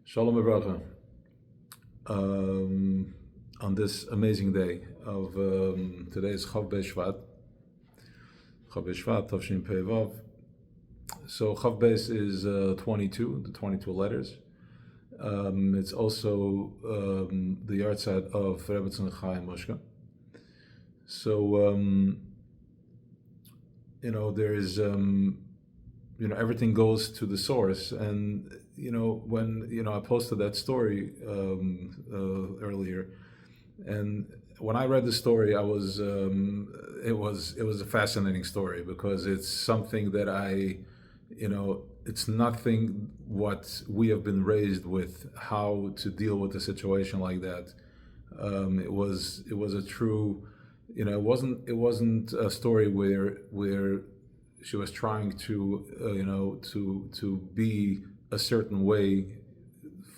Shalom Avracha. On this amazing day of today's Chav Shvat, Tavshin Pei Vav. So Chav Beis is 22, the 22 letters. It's also the yahrzeit of Rebbetzin Chaim Moshka. So there is everything goes to the source, and when I posted that story earlier, and when I read the story, I was it was a fascinating story because it's something that it's nothing what we have been raised with, how to deal with a situation like that. It was a true, it wasn't a story where she was trying to to be a certain way,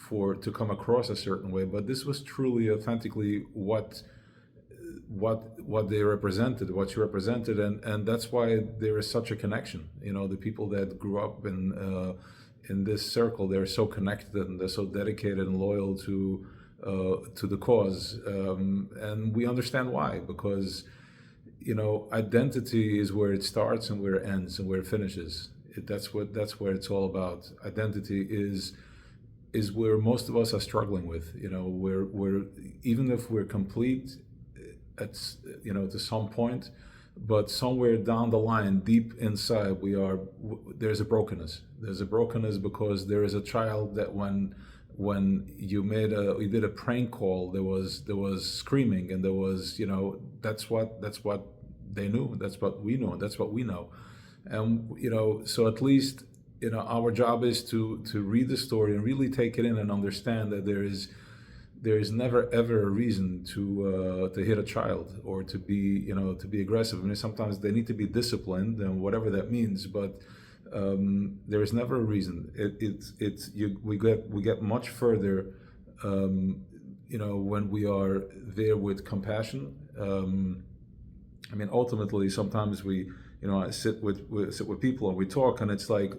to come across a certain way, but this was truly authentically what they represented, what she represented, and that's why there is such a connection. The people that grew up in this circle, they're so connected and they're so dedicated and loyal to the cause, and we understand why, because identity is where it starts and where it ends and where it finishes. That's where it's all about. Identity is where most of us are struggling with. We're even if we're complete at to some point, but somewhere down the line, deep inside, there's a brokenness. There's a brokenness because there is a child that when you did a prank call, there was screaming, and there was that's what they knew, that's what we know, that's what we know. And so at least our job is to read the story and really take it in and understand that there is never ever a reason to hit a child or to be aggressive. I mean, sometimes they need to be disciplined and whatever that means, but there is never a reason. We get much further when we are there with compassion. Ultimately, sometimes I sit with people and we talk, and it's like,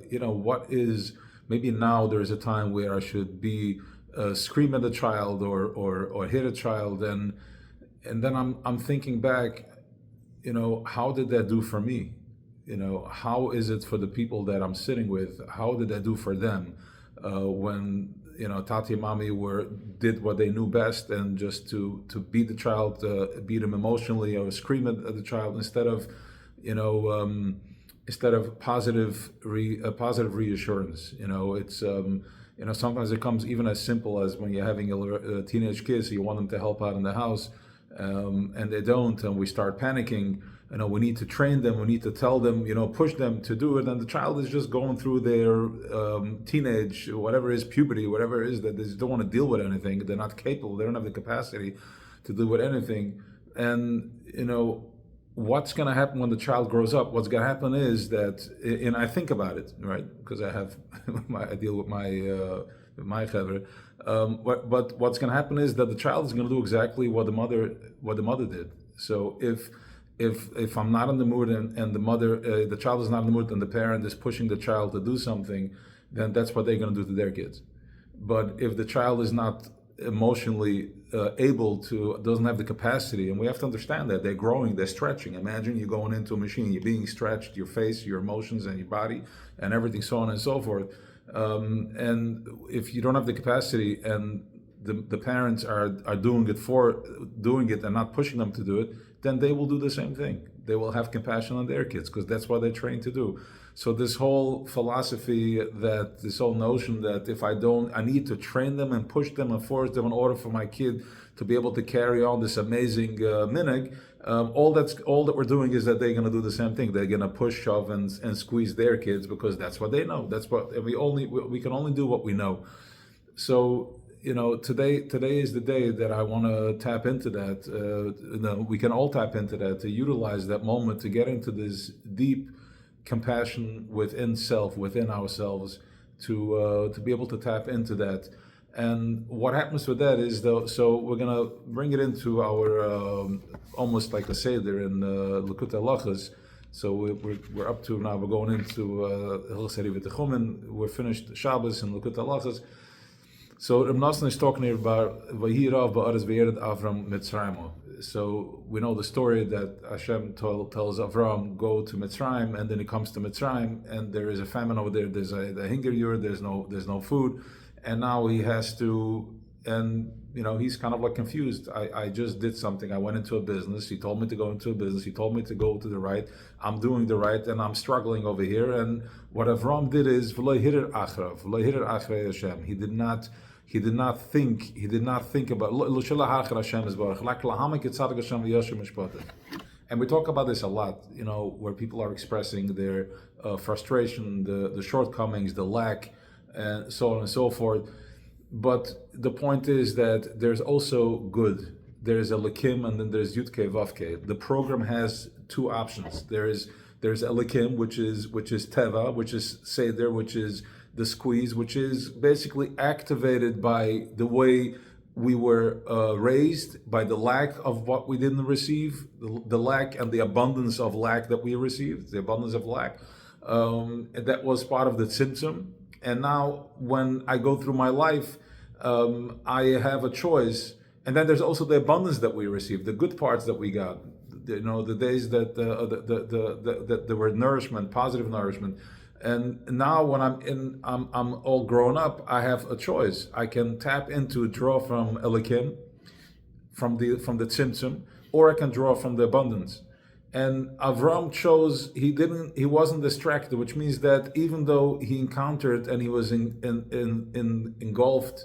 maybe now there's a time where I should be scream at a child or hit a child, and then I'm thinking back, how did that do for me? How is it for the people that I'm sitting with? How did that do for them when Tati and Mommy did what they knew best, and just to beat the child, beat him emotionally, or scream at the child instead of positive reassurance. It's sometimes it comes even as simple as when you're having a teenage kid, so you want them to help out in the house, and they don't, and we start panicking. We need to train them, we need to tell them, push them to do it, and the child is just going through their teenage, whatever is puberty, whatever it is, that they just don't want to deal with anything. They're not capable, they don't have the capacity to deal with anything. And what's going to happen when the child grows up? What's going to happen is that, and I think about it, right? Because I deal with my chavre. But what's going to happen is that the child is going to do exactly what the mother did. So if I'm not in the mood, and the child is not in the mood, and the parent is pushing the child to do something, then that's what they're going to do to their kids. But if the child is not emotionally doesn't have the capacity, and we have to understand that they're growing, they're stretching. Imagine you're going into a machine, you're being stretched, your face, your emotions, and your body, and everything, so on and so forth. And if you don't have the capacity, and the parents are doing it and not pushing them to do it, then they will do the same thing. They will have compassion on their kids because that's what they're trained to do. So this whole philosophy, this whole notion that if I need to train them and push them and force them in order for my kid to be able to carry on this amazing minhag, all that we're doing is that they're going to do the same thing. They're going to push, shove, and squeeze their kids because that's what they know. And we can only do what we know. So today is the day that I want to tap into that. We can all tap into that, to utilize that moment to get into this deep compassion within ourselves, to be able to tap into that. And what happens with that is, so we're gonna bring it into our almost like a seder in Likutei Halachos. So we're up to now. We're going into Hilchos V'Techumen. We're finished Shabbos and Likutei Halachos. So Reb Nosson is talking here about Vayirav Ba'aretz V'yered Avram Mitzrayim. So we know the story that Hashem tells Avram, go to Mitzrayim, and then he comes to Mitzrayim, and there is a famine over there. There's a hinger year. There's no food, and now he has to. And he's kind of like confused. I just did something. I went into a business. He told me to go into a business. He told me to go to the right. I'm doing the right, and I'm struggling over here. And what Avram did is v'lo hirer achrei Hashem. He did not think about lo shalach achar Hashem yisbarach lak lahamek yitzadik Hashem v'yosher mishpatim. And we talk about this a lot, where people are expressing their frustration, the shortcomings, the lack, and so on and so forth. But the point is that there's also good. There's a Elikim and then there's Yudke Vavke. The program has two options. There's Elikim, which is Teva, which is Seder, which is the squeeze, which is basically activated by the way we were raised, by the lack of what we didn't receive, the lack and the abundance of lack that we received, the abundance of lack. That was part of the tzimtzum. And now when I go through my life, I have a choice. And then there's also the abundance that we received, the good parts that we got. The days that there were nourishment, positive nourishment. And now when I'm all grown up, I have a choice. I can tap into, draw from Elikim, from the tzimtzum, or I can draw from the abundance. And Avram chose, he wasn't distracted, which means that even though he encountered and he was engulfed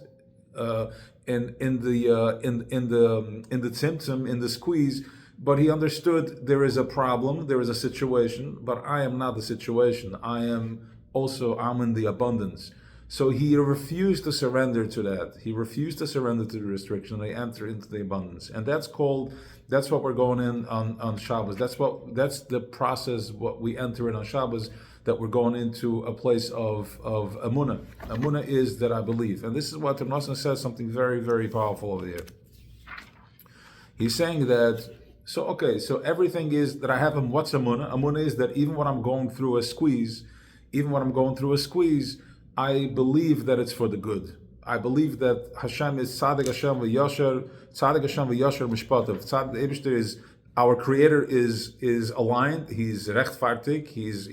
in the tzimtzum, in the squeeze, but he understood there is a problem, there is a situation, but I am not the situation. I'm in the abundance. So he refused to surrender to that. He refused to surrender to the restriction. They enter into the abundance, and that's what we're going in on Shabbos. That's the process. What we enter in on Shabbos, that we're going into a place of Emunah. Emunah is that I believe, and this is what Reb Nosson says, something very, very powerful over here. He's saying that. So everything is that I have him. What's Emunah? Emunah is that even when I'm going through a squeeze, I believe that it's for the good. I believe that Hashem is Tzadik Hashem v'Yosher Mishpatav. Tzadik Eibishter is our Creator, is aligned. He's rechtvaardig. He's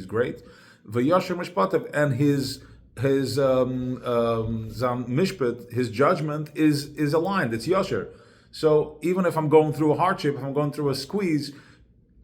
great. V'Yosher Mishpatav, and his mishpat, his judgment is aligned. It's Yosher. So even if I'm going through a hardship, if I'm going through a squeeze,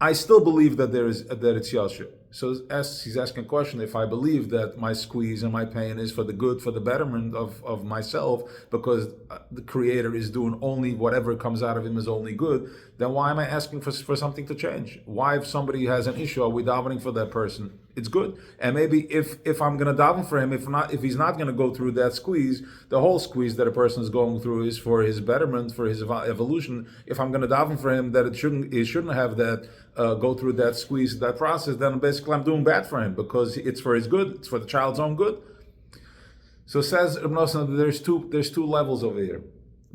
I still believe that it's Yosher. So he's asking a question, if I believe that my squeeze and my pain is for the good, for the betterment of myself, because the Creator is doing only whatever comes out of him is only good, then why am I asking for something to change? Why, if somebody has an issue, are we davening for that person? It's good. And maybe if I'm going to daven for him, if he's not going to go through that squeeze, the whole squeeze that a person is going through is for his betterment, for his evolution. If I'm going to daven for him that he shouldn't have that, go through that squeeze, that process, then basically I'm doing bad for him, because it's for his good, it's for the child's own good. So says Reb Nosson, there's two levels over here.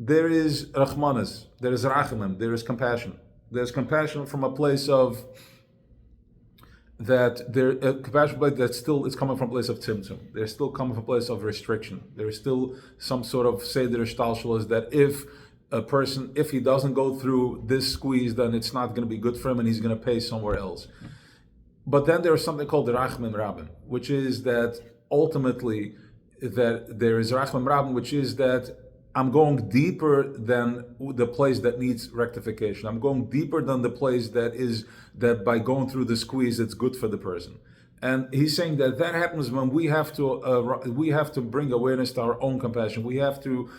There is Rachmanis, there is Rachamim, there is compassion. There's compassion from a place of compassion that still is coming from a place of tzimtzum. They're still coming from a place of restriction. There's still some sort of seder shtalshel, is that if a person, if he doesn't go through this squeeze, then it's not going to be good for him and he's going to pay somewhere else. But then there's something called the Rachmim Rabim, which is that ultimately that there is Rachmim Rabim, which is that I'm going deeper than the place that needs rectification. I'm going deeper than the place that by going through the squeeze, it's good for the person. And he's saying that happens when we have to bring awareness to our own compassion. We have to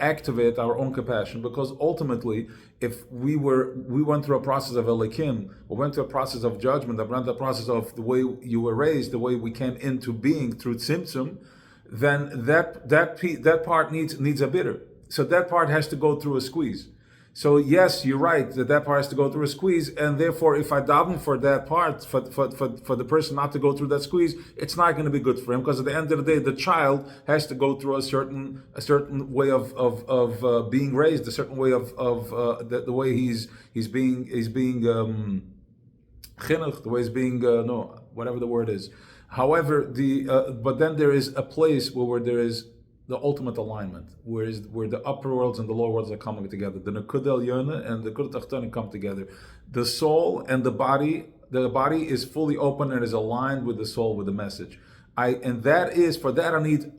activate our own compassion, because ultimately, if we went through a process of Elikim, we went through a process of judgment, we went through a process of the way you were raised, the way we came into being through tzimtzum, then that part needs a bitter. So that part has to go through a squeeze. So yes, you're right that part has to go through a squeeze, and therefore, if I daven for that part, for the person not to go through that squeeze, it's not going to be good for him, because at the end of the day, the child has to go through a certain way of being raised, a certain way of the way he's being chinuch, the way he's being whatever the word is. However, but then there is a place where there is the ultimate alignment, where the upper worlds and the lower worlds are coming together. The Nakuda Yona and the Nakuda Tachtana come together. The soul and the body is fully open and is aligned with the soul, with the message. I need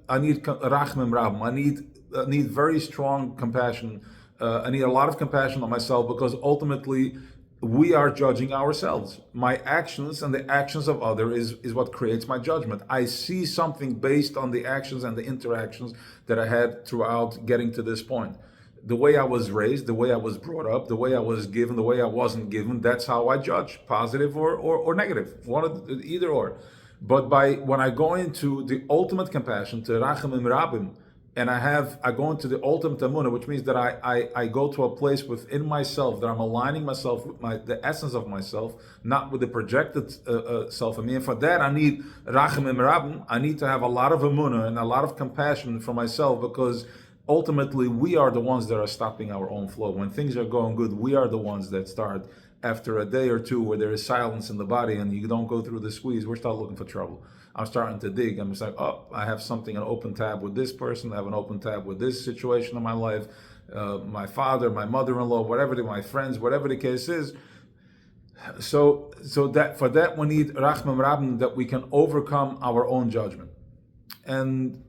Rachmim Rabim. I need very strong compassion. I need a lot of compassion on myself, because ultimately we are judging ourselves. My actions and the actions of others is what creates my judgment. I see something based on the actions and the interactions that I had throughout getting to this point. The way I was raised, the way I was brought up, the way I was given, the way I wasn't given, that's how I judge, positive or negative, either or. But when I go into the ultimate compassion, to Rachamim Rabim, and I go into the ultimate amunah, which means that I go to a place within myself, that I'm aligning myself with the essence of myself, not with the projected self of me. And for that, I need rachamim rabim. I need to have a lot of amunah and a lot of compassion for myself, because ultimately we are the ones that are stopping our own flow. When things are going good, we are the ones that start, after a day or two where there is silence in the body and you don't go through the squeeze, we're starting looking for trouble. I'm starting to dig. I'm just like, oh, I have something, an open tab with this person. I have an open tab with this situation in my life. My father, my mother-in-law, my friends, whatever the case is. So that for that we need Rachmim Rabim, that we can overcome our own judgment. And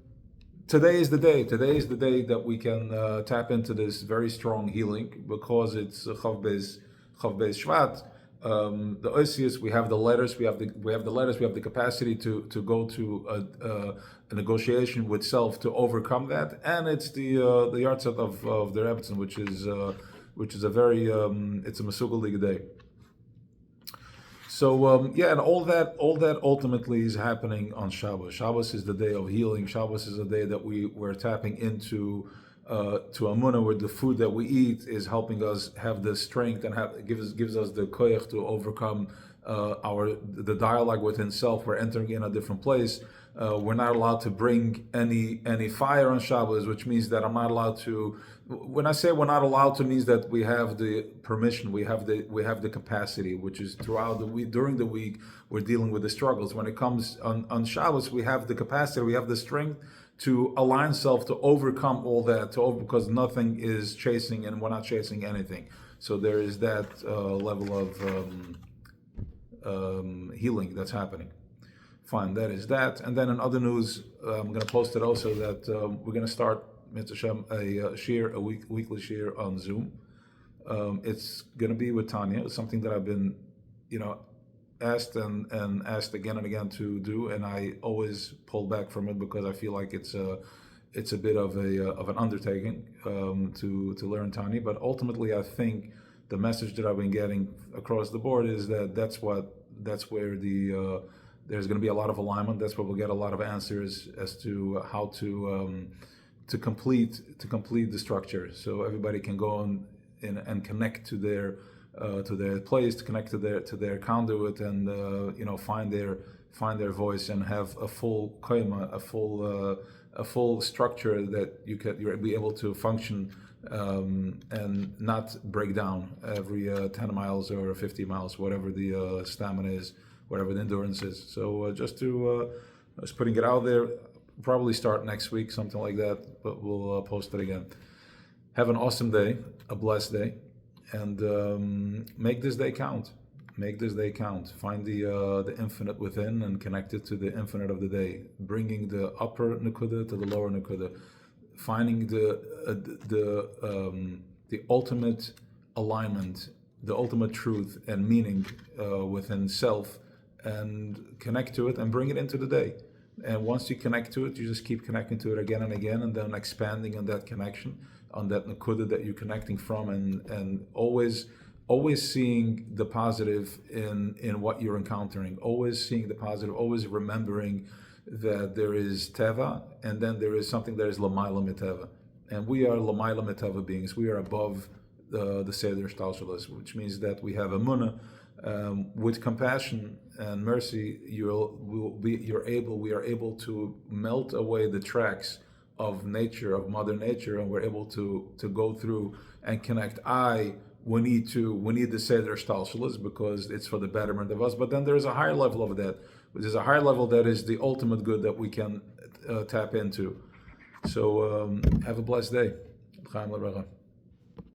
today is the day. Today is the day that we can tap into this very strong healing, because it's Chav Beis Shvat. The Osius, we have the letters, we have the capacity to go to a negotiation with self to overcome that, and it's the yahrzeit of the Rebbetzin, which is a very it's a Mesugal League day. So and all that ultimately is happening on Shabbos. Shabbos is the day of healing. Shabbos is the day that we're tapping into to Amunah, where the food that we eat is helping us have the strength and gives us the koyach to overcome the dialogue within self. We're entering in a different place. We're not allowed to bring any fire on Shabbos, which means that I'm not allowed to. When I say we're not allowed to, means that we have the permission, we have the capacity, which is throughout the week. During the week, we're dealing with the struggles. When it comes on Shabbos, we have the capacity, we have the strength to align self, to overcome all that, because nothing is chasing, and we're not chasing anything. So there is that level of healing that's happening. Fine, that is that. And then in other news, I'm going to post it also that we're going to start, Mr. Shem, a weekly share on Zoom. It's going to be with Tanya. It's something that I've been, asked and asked again and again to do, and I always pull back from it, because I feel like it's a bit of an undertaking to learn Tanya. But ultimately, I think the message that I've been getting across the board is that that's where there's going to be a lot of alignment. That's where we'll get a lot of answers as to how to complete the structure, so everybody can go on and connect to their place, to connect to their conduit, and find their voice, and have a full koima, a full structure that you'll be able to function and not break down every 10 miles or 50 miles, whatever the stamina is, whatever the endurance is. So just putting it out there. Probably start next week, something like that, but we'll post it again. Have an awesome day, a blessed day, and make this day count. Make this day count. Find the infinite within and connect it to the infinite of the day. Bringing the upper nekuda to the lower nekuda. Finding the ultimate alignment, the ultimate truth and meaning within self, and connect to it and bring it into the day. And once you connect to it, you just keep connecting to it again and again, and then expanding on that connection, on that nakuda that you're connecting from, and always seeing the positive in what you're encountering, always seeing the positive, always remembering that there is teva, and then there is something that is lamayla miteva. And we are lamayla miteva beings. We are above the Seder Shtalshalas, which means that we have emunah. With compassion and mercy, we are able to melt away the tracks of nature, of Mother Nature, and we're able to go through and connect. We need the Seder Shtalshalas, because it's for the betterment of us. But then there's a higher level of that. There's a higher level that is the ultimate good that we can tap into. So have a blessed day. L'chaim l'bracha.